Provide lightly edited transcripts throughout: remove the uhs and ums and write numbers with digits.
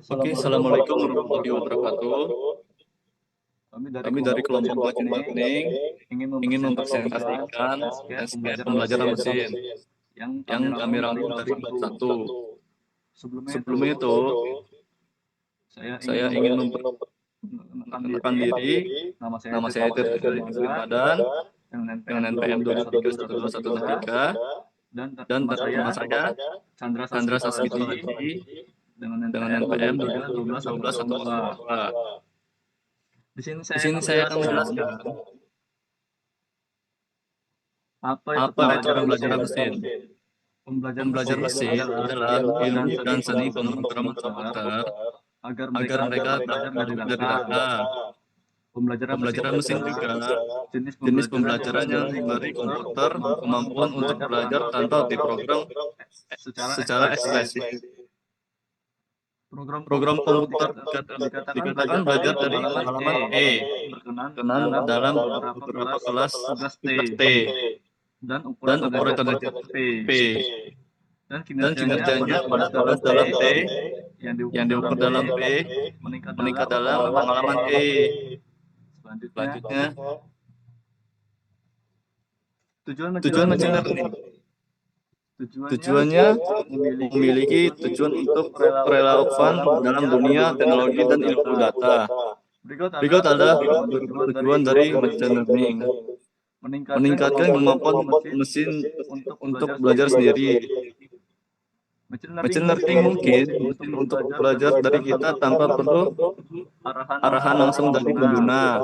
Oke, assalamualaikum warahmatullahi wabarakatuh. Kami dari kelompok belajar marketing ingin mempresentasikan SKS pembelajaran mesin yang kami rangkum dari bab 1. Sebelum itu, saya ingin memperkenalkan diri. Nama saya Tirta Badan dengan NPM 2312163 dan nama saya Chandra Sasmito Haji dengan NPM 12102. Di sini saya akan menjelaskan apa itu pembelajaran mesin. Pembelajaran mesin adalah ilmu dan seni pemrograman komputer agar mereka belajar dari data. Pembelajaran mesin juga jenis pembelajaran yang memberi komputer kemampuan untuk belajar tanpa diprogram secara ekspresif. Program komputer dikatakan belajar dari halaman E berkenan dalam beberapa kelas tugas T dan operator P dan kinerjanya pada kelas dalam T yang diukur dalam P meningkat dalam pengalaman E. Selanjutnya tujuan machine learning. Tujuannya memiliki tujuan untuk relevan dalam dunia teknologi dan ilmu data. Berikut adalah tujuan dari machine learning. Meningkatkan kemampuan mesin untuk belajar sendiri. Machine learning mungkin untuk belajar dari kita tanpa perlu arahan langsung dari pengguna.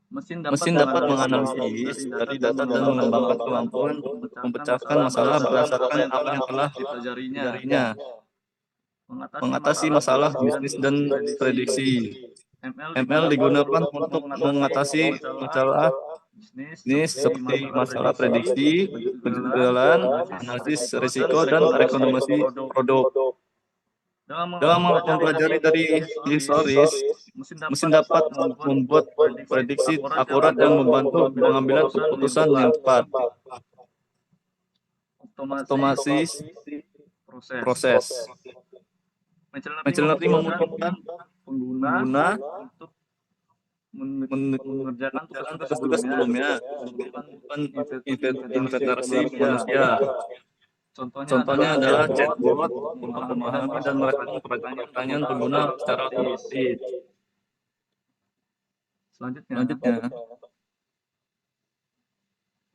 Mesin dapat menganalisis dari data dan mengembangkan kemampuan memecahkan masalah berdasarkan apa yang telah dipelajarinya, mengatasi masalah bisnis dan prediksi. ML digunakan untuk mengatasi masalah bisnis seperti masalah prediksi, penjualan, analisis risiko, dan rekomendasi produk. Dalam mempelajari dari historis, mesin dapat membuat prediksi akurat yang membantu pengambilan keputusan yang tepat. Otomatis proses. Machine learning memudahkan pengguna untuk mengerjakan tugas-tugas sebelumnya, bukan inventarisasi manusia. Contohnya adalah chatbot untuk memahami dan merespon pertanyaan pengguna secara otomatis. Selanjutnya,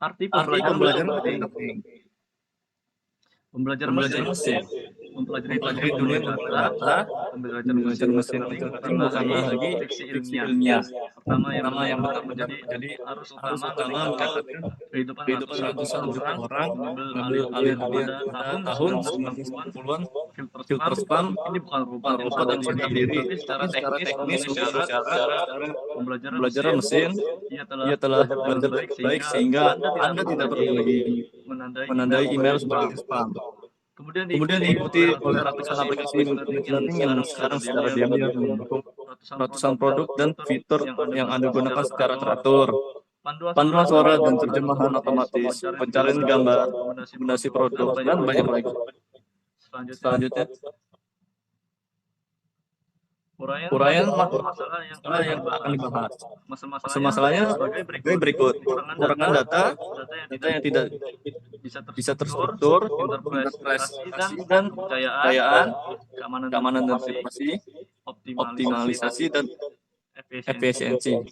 arti pembelajaran penting. Pembelajaran mesin mempelajari dunia data, belajar mesin bukan lagi fiksi ilmiah. Pertama yang benar menjadi arus utama mencatat kehidupan ratusan orang mengambil alih pada tahun 90-an. Filter spam ini bukan robot yang berdiri, tapi secara teknis secara pembelajaran mesin ia telah belajar baik sehingga Anda tidak perlu lagi menandai email sebagai spam. Kemudian diikuti oleh ratusan aplikasi machine learning yang sekarang secara diam-diam mendukung ratusan produk dan fitur yang Anda gunakan secara teratur. Panduan suara dan terjemahan otomatis, pencarian gambar, rekomendasi produk, dan banyak lagi. Selanjutnya, uraian masalah yang akan dibahas. Masalahnya sebagai berikut. Kekurangan data yang tidak bisa terstruktur, interpretasi dan kepercayaan, keamanan dan privasi, optimalisasi dan efisiensi.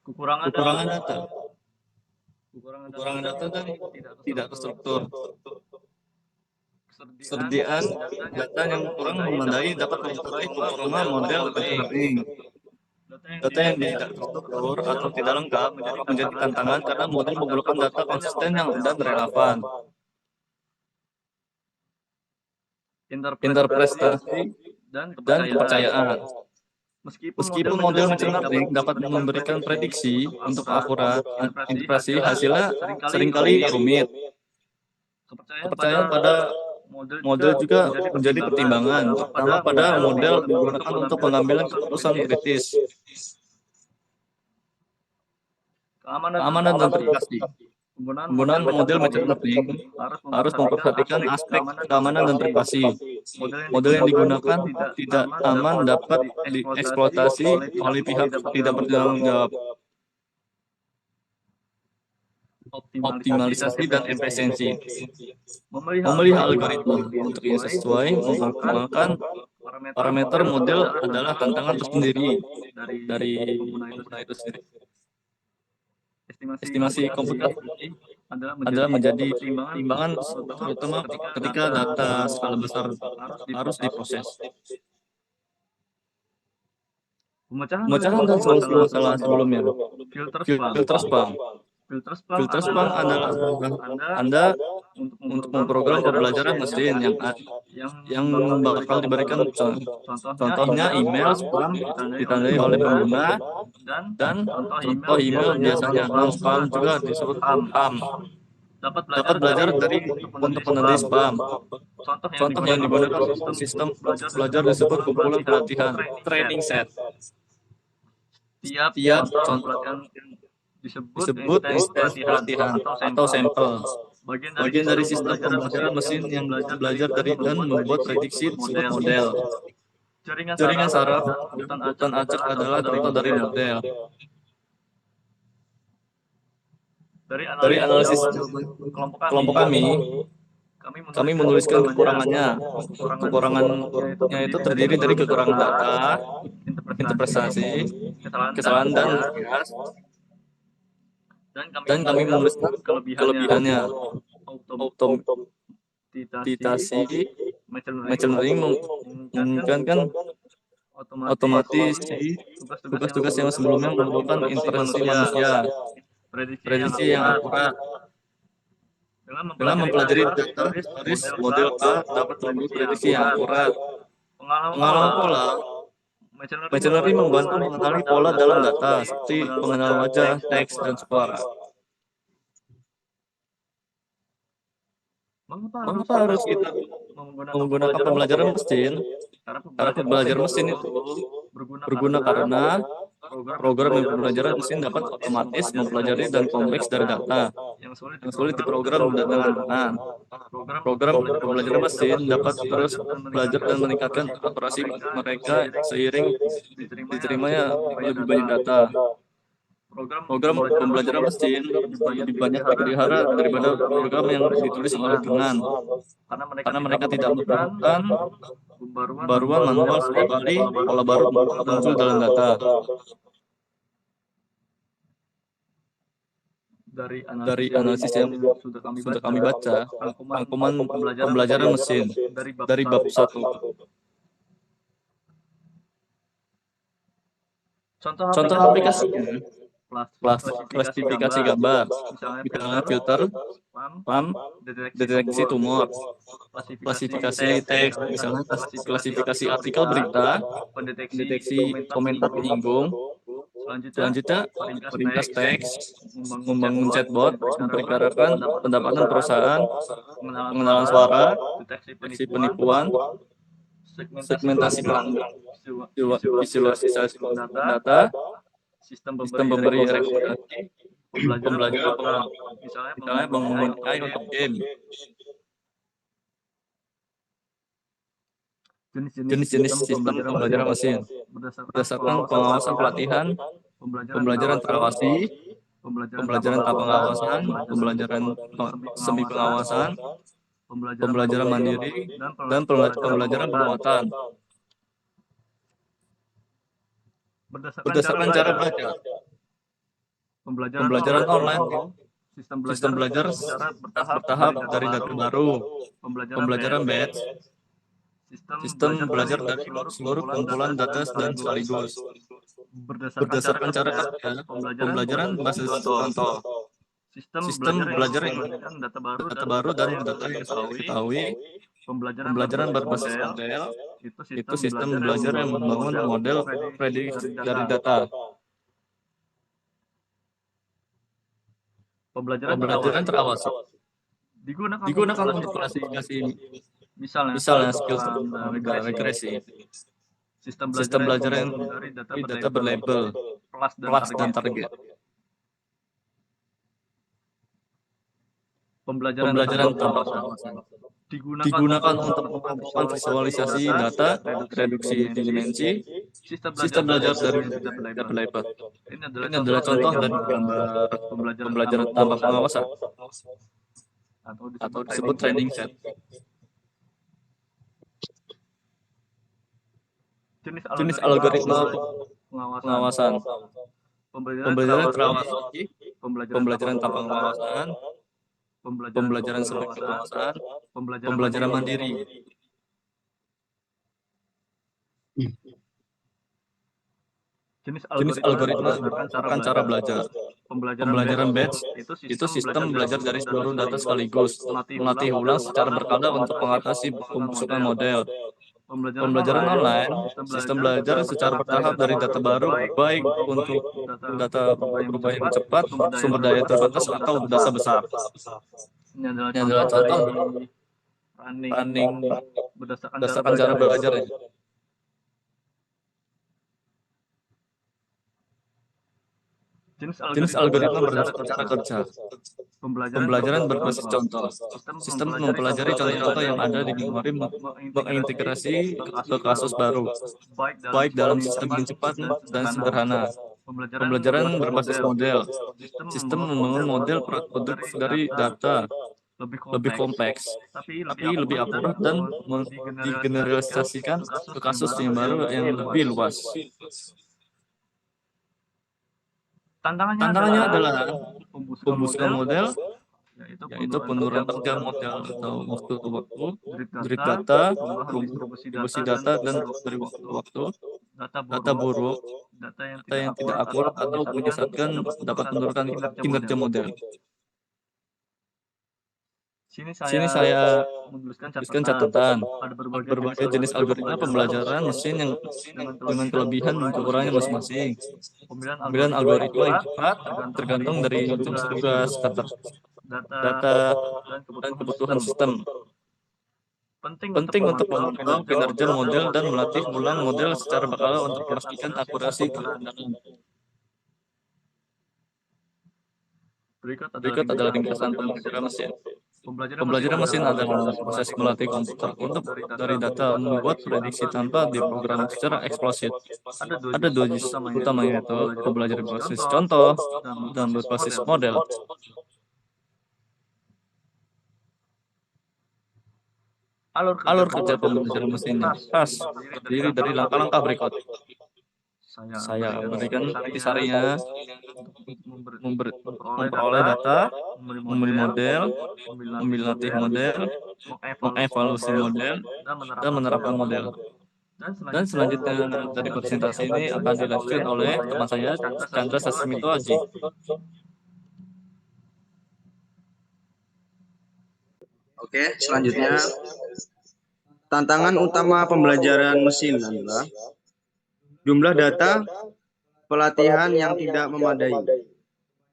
Kekurangan data. Kekurangan data dan tidak terstruktur. Kesediaan data yang kurang memadai dapat menyebabkan performa model machine learning. Data yang tidak terstruktur atau tidak lengkap menjadi tantangan karena model memerlukan data konsisten dan relevan. Interpretasi dan kepercayaan. Meskipun model machine learning dapat memberikan prediksi untuk akurat, interpretasi hasilnya seringkali rumit. Kepercayaan pada model juga menjadi pertimbangan, terutama pada model digunakan untuk pengambilan keputusan kritis. keamanan dan privasi. Penggunaan model machine learning harus memperhatikan aspek keamanan dan privasi. Model yang digunakan tidak aman dapat dieksploitasi oleh pihak tidak bertanggung jawab. Optimalisasi dan efisiensi. Memilih algoritma untuk yang sesuai mengoptimalkan parameter model adalah tantangan tersendiri dari pengguna itu sendiri. Estimasi komputasi adalah menjadi pertimbangan terutama ketika data skala besar harus diproses. Pemecahan dan solusi masalah sebelumnya. Filter spam. Filter spam adalah Anda untuk memprogram pembelajaran mesin yang bakal diberikan contohnya email spam ditandai oleh pengguna dan contoh email biasanya non spam juga disebut spam. Dapat belajar dari untuk menandai spam. Contoh yang digunakan sistem belajar disebut kumpulan pelatihan training set. Tiap contoh disebut pelatihan atau sampel. Bagian dari sistem pembelajaran mesin yang belajar dari dan membuat prediksi disebut model. Jaringan saraf dan acak adalah contoh dari model. Dari analisis kelompok kami menuliskan kekurangannya. Kekurangannya itu terdiri dari kekurangan data, interpretasi, kesalahan dan bias. Dan kami menuliskan kelebihannya. Otomatisasi machine learning memungkinkan otomatis tugas-tugas yang sebelumnya membutuhkan intervensi manusia. Prediksi yang akurat. Dengan mempelajari data dari model A dapat membuat prediksi yang akurat. Pengalaman pola. Machine learning membantu mengenali pola dalam data seperti pengenalan wajah, teks, dan suara. Mengapa harus kita menggunakan pembelajaran mesin? Karena pembelajaran mesin itu berguna karena program pembelajaran mesin dapat otomatis mempelajari dan kompleks dari data yang sulit diprogram dengan benar. Program pembelajaran mesin dapat terus belajar dan meningkatkan akurasi mereka seiring diterimanya lebih banyak data. Program pembelajaran mesin lebih banyak dipelihara daripada program yang ditulis oleh tangan, karena mereka tidak memerlukan pembaruan manual setiap kali pola baru muncul dalam data. Dari analisis yang sudah kami baca, rangkuman pembelajaran mesin dari bab 1. Contoh aplikasinya, klasifikasi gambar, misalnya filter, spam, deteksi tumor, klasifikasi teks, misalnya klasifikasi artikel berita, pendeteksi komentar penyinggung. Selanjutnya, ringkas teks, membangun chatbot, memperkirakan pendapatan perusahaan, pengenalan suara, deteksi penipuan, segmentasi pelanggan, visualisasi data, sistem pemberi rekomendasi, pembelajaran pengalaman, misalnya membangun AI untuk game. Jenis-jenis sistem pembelajaran mesin berdasarkan pengawasan pelatihan, pembelajaran terawasi, pembelajaran tak pengawasan, pembelajaran semi pengawasan, pembelajaran mandiri, dan pembelajaran bermuatan. Berdasarkan cara belajar, pembelajaran online, sistem belajar bertahap dari data baru, pembelajaran batch, sistem belajar dari seluruh kumpulan data dan sekaligus. Berdasarkan cara kerja, pembelajaran berbasis contoh, sistem belajar yang menggunakan data baru dan data yang sudah diketahui, pembelajaran berbasis model, itu sistem belajar yang membangun model prediksi dari data. Pembelajaran terawasi digunakan untuk klasifikasi, misalnya skill dan regresi. Sistem belajar yang dari data berlabel, kelas dan target. Pembelajaran tanpa pengawasan digunakan untuk melakukan visualisasi data, reduksi dimensi, sistem belajar dari data lebar. Ini adalah contoh dari gambar pembelajaran tanpa pengawasan atau disebut training set. Jenis algoritma pengawasan. Pembelajaran terawasi, pembelajaran tanpa pengawasan, pembelajaran sebagai pengawasan, pembelajaran mandiri. Jenis algoritma berdasarkan cara belajar. Pembelajaran batch itu sistem belajar dari seluruh data sekaligus, melatih ulang secara berkala untuk mengatasi pembusukan model. Pembelajaran online, sistem belajar secara bertahap dari data baru, baik untuk data berubah yang cepat, sumber daya terbatas, atau data besar. Ini adalah contoh running berdasarkan cara belajar. Jenis algoritma berdasarkan cara kerja. Pembelajaran berbasis contoh. Sistem mempelajari contoh-contoh yang ada di memori, mengintegrasi ke kasus baru, baik dalam sistem yang cepat dan sederhana. Pembelajaran berbasis model. Sistem membangun model produk dari data lebih kompleks, tapi lebih akurat dan digeneralisasikan ke kasus yang baru yang lebih luas. Tantangannya adalah pembusukan model, yaitu penurunan kerja model atau waktu ke waktu, dari data, distribusi data, dan dari waktu ke waktu, data buruk, data yang tidak akurat atau menyesatkan dapat menurunkan kinerja model. Sini saya menuliskan catatan. Ada berbagai jenis algoritma pembelajaran mesin yang dengan kelebihan dan kekurangannya masing-masing. Pemilihan algoritma yang tepat tergantung dari tugas, data, dan kebutuhan sistem. Penting untuk memantau kinerja model dan melatih ulang model secara berkala untuk memastikan akurasi kebenaran. Berikut adalah ringkasan pembelajaran mesin. Pembelajaran mesin adalah proses melatih komputer untuk dari data membuat prediksi tanpa diprogram secara eksplisit. Ada dua jenis utama, yaitu pembelajaran berbasis contoh dan berbasis model. Alur kerja pembelajaran mesin yang khas terdiri dari langkah-langkah berikut. Saya berikan intisarinya, memperoleh data, memilih model, melatih model, mengevaluasi model, dan menerapkan model. Dan selanjutnya dari presentasi ini akan dilanjutkan oleh teman saya, Chandra Sasmito Aji. Oke, selanjutnya tantangan utama pembelajaran mesin adalah jumlah data, pelatihan yang tidak memadai.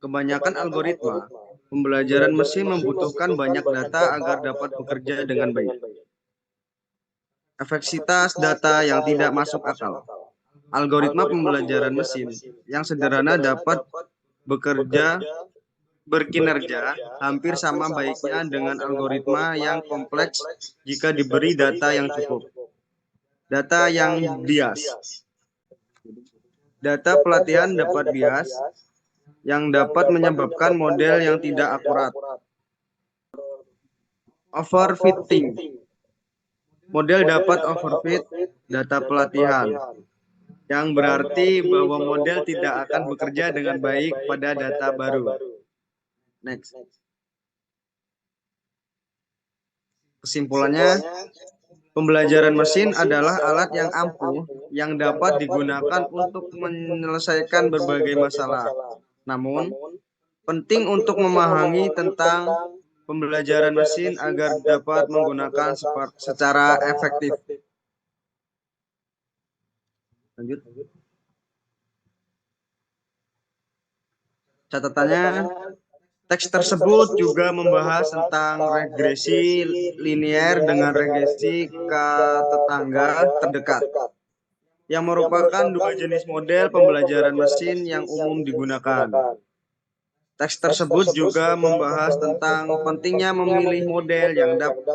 Kebanyakan algoritma pembelajaran mesin membutuhkan banyak data agar dapat bekerja dengan baik. Efektivitas data yang tidak masuk akal. Algoritma pembelajaran mesin yang sederhana dapat berkinerja hampir sama baiknya dengan algoritma yang kompleks jika diberi data yang cukup. Data yang bias. Data pelatihan dapat bias yang dapat menyebabkan model yang tidak akurat. Overfitting. Model dapat overfit data pelatihan, yang berarti bahwa model tidak akan bekerja dengan baik pada data baru. Next. Kesimpulannya, pembelajaran mesin adalah alat yang ampuh yang dapat digunakan untuk menyelesaikan berbagai masalah. Namun, penting untuk memahami tentang pembelajaran mesin agar dapat menggunakan secara efektif. Lanjut. Catatannya, teks tersebut juga membahas tentang regresi linier dengan regresi ke tetangga terdekat, yang merupakan dua jenis model pembelajaran mesin yang umum digunakan. Teks tersebut juga membahas tentang pentingnya memilih model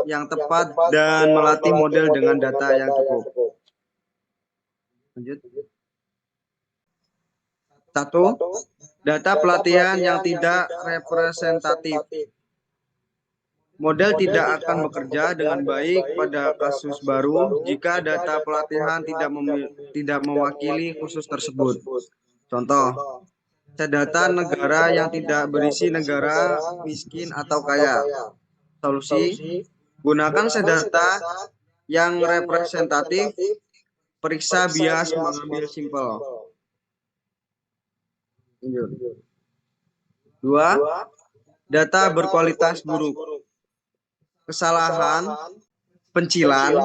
yang tepat dan melatih model dengan data yang cukup. Lanjut. 1. Data pelatihan yang tidak representatif. Model tidak akan bekerja dengan baik pada kasus baru jika data pelatihan tidak mewakili khusus tersebut. Contoh, data negara yang tidak berisi negara miskin atau kaya. Solusi, gunakan data yang representatif, periksa bias mengambil simpel. 2. Data berkualitas buruk. Kesalahan, pencilan,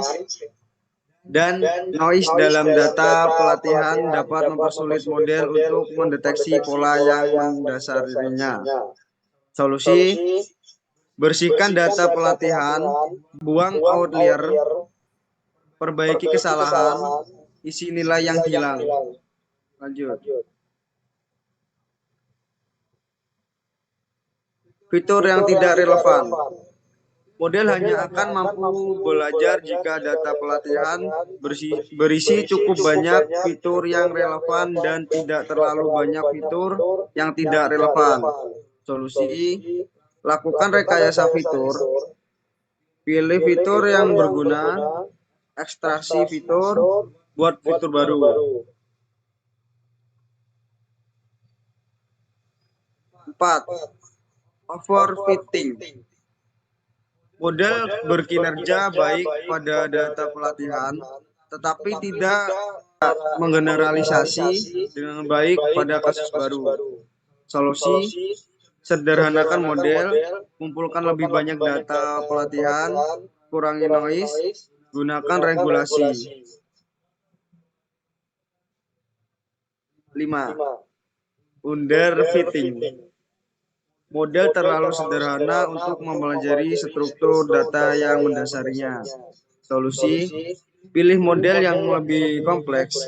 dan noise dalam data pelatihan dapat mempersulit model untuk mendeteksi pola yang mendasarinya. Solusi, bersihkan data pelatihan, buang outlier, perbaiki kesalahan, isi nilai yang hilang. Lanjut. Fitur yang tidak relevan. Model hanya akan mampu belajar jika data pelatihan berisi cukup banyak fitur yang relevan dan tidak terlalu banyak fitur yang tidak relevan. Solusi, lakukan rekayasa fitur, pilih fitur yang berguna, ekstraksi fitur, buat fitur baru. 4. Overfitting. Model berkinerja baik pada data pelatihan, tetapi tidak menggeneralisasi dengan baik pada kasus baru. Solusi, sederhanakan model, kumpulkan lebih banyak data pelatihan, kurangi noise, gunakan regulasi. 5. Underfitting. Model terlalu sederhana untuk mempelajari struktur data yang mendasarinya. Solusi, pilih model yang lebih kompleks,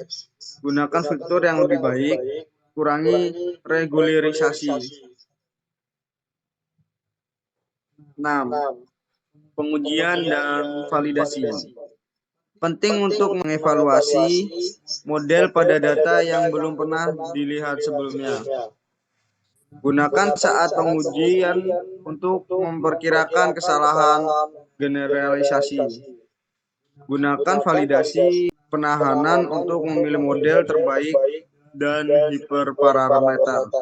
gunakan fitur yang lebih baik, kurangi regularisasi. 6. Pengujian dan validasi. Penting untuk mengevaluasi model pada data yang belum pernah dilihat sebelumnya. Gunakan saat pengujian untuk memperkirakan kesalahan generalisasi. Gunakan validasi penahanan untuk memilih model terbaik dan hiperparameter.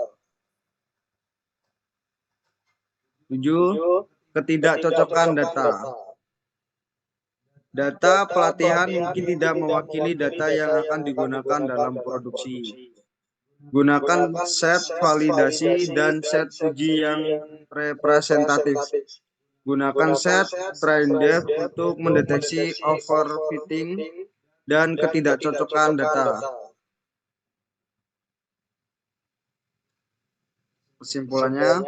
7. Ketidakcocokan data. Data pelatihan mungkin tidak mewakili data yang akan digunakan dalam produksi. Gunakan set validasi dan set uji yang representatif. Gunakan set train depth untuk mendeteksi overfitting dan ketidakcocokan data. Kesimpulannya,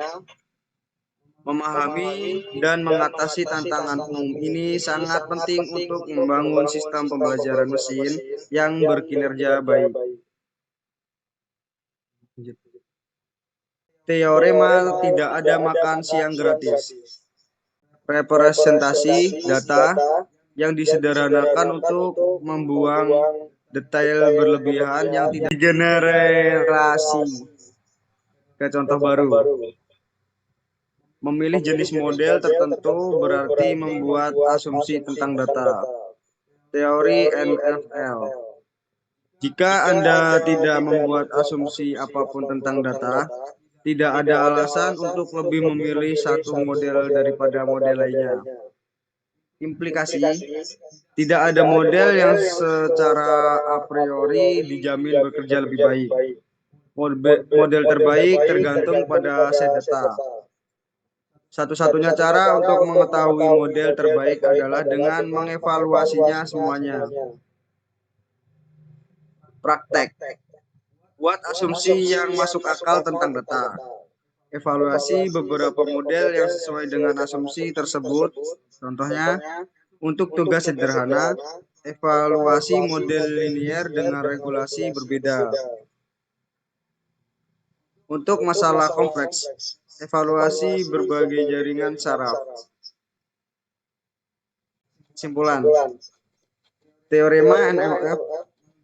memahami dan mengatasi tantangan umum ini sangat penting untuk membangun sistem pembelajaran mesin yang berkinerja baik. Teorema tidak ada makan siang gratis. Representasi data yang disederhanakan untuk membuang detail berlebihan yang tidak digenerasi. Kayak contoh baru. Memilih jenis model tertentu berarti membuat asumsi tentang data. Teori NFL. Jika Anda tidak membuat asumsi apapun tentang data, tidak ada alasan untuk lebih memilih satu model daripada model lainnya. Implikasi, tidak ada model yang secara a priori dijamin bekerja lebih baik. Model terbaik tergantung pada set data. Satu-satunya cara untuk mengetahui model terbaik adalah dengan mengevaluasinya semuanya. Praktek. Buat asumsi yang masuk akal tentang data. Evaluasi beberapa model yang sesuai dengan asumsi tersebut. Contohnya, untuk tugas sederhana, evaluasi model linier dengan regulasi berbeda. Untuk masalah kompleks, evaluasi berbagai jaringan saraf. Kesimpulan, teorema NLF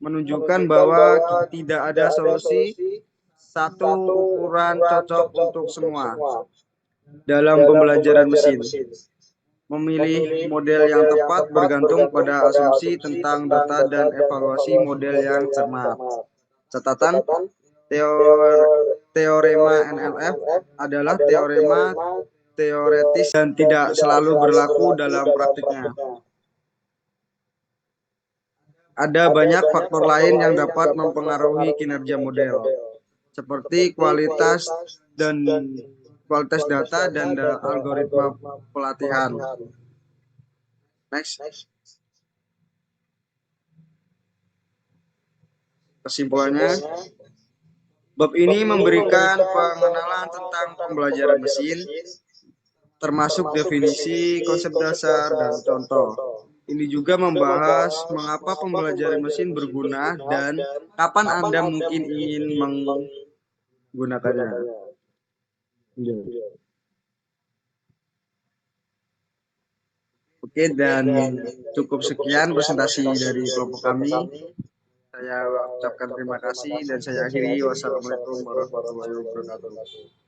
menunjukkan bahwa tidak ada solusi satu ukuran cocok untuk semua dalam pembelajaran mesin. Memilih model yang tepat bergantung pada asumsi tentang data dan evaluasi model yang cermat. Catatan, teorema NLF adalah teorema teoretis dan tidak selalu berlaku dalam praktiknya. Ada banyak faktor lain yang dapat mempengaruhi kinerja model, seperti kualitas data dan algoritma pelatihan. Next. Kesimpulannya, bab ini memberikan pengenalan tentang pembelajaran mesin, termasuk definisi, konsep dasar, dan contoh. Ini juga membahas mengapa pembelajaran mesin berguna dan kapan Anda mungkin ingin menggunakannya. Oke, dan cukup sekian presentasi dari kelompok kami. Saya ucapkan terima kasih dan saya akhiri. Wassalamualaikum warahmatullahi wabarakatuh.